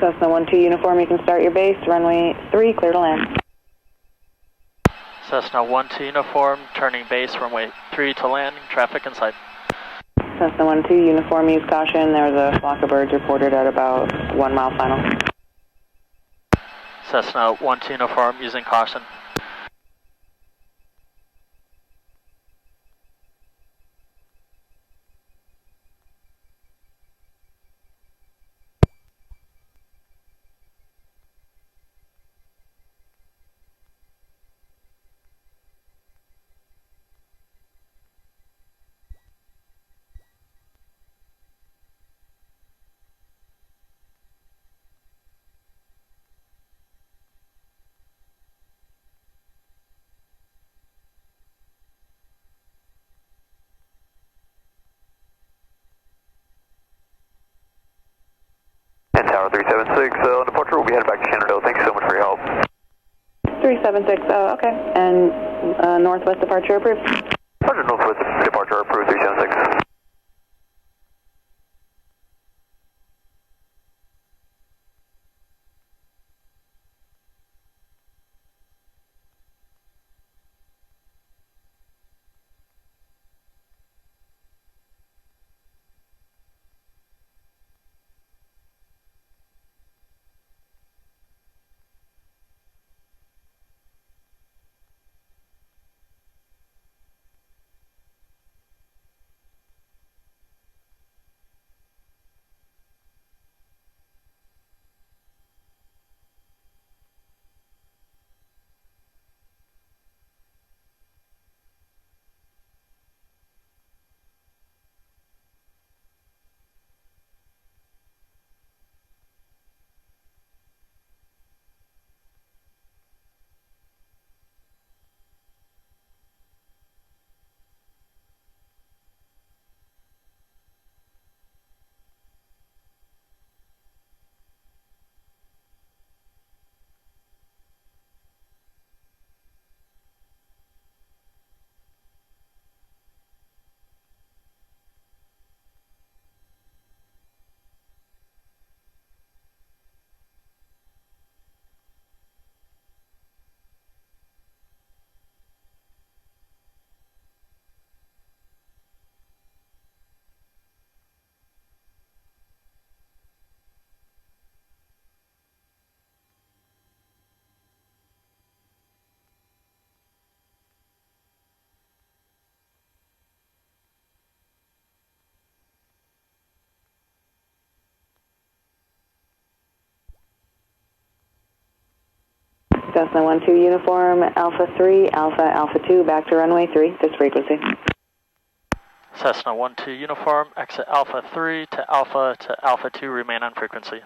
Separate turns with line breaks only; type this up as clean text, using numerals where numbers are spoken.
Cessna 12 uniform, you can start your base, runway 3, clear to land.
Cessna 12 uniform, turning base, runway 3 to land, traffic in sight.
Cessna 12 uniform, use caution, there was a flock of birds reported at about 1 mile final.
Cessna 12 uniform, using caution.
Tower 376, on departure, we'll be headed back to Shenandoah. Thanks so much for your help.
376, okay. And northwest departure approved.
Roger, northwest departure approved, 376.
Cessna 12 uniform, Alpha 3, Alpha 2, back to runway 3, this frequency.
Cessna 12 uniform, exit Alpha 3 to Alpha 2, remain on frequency.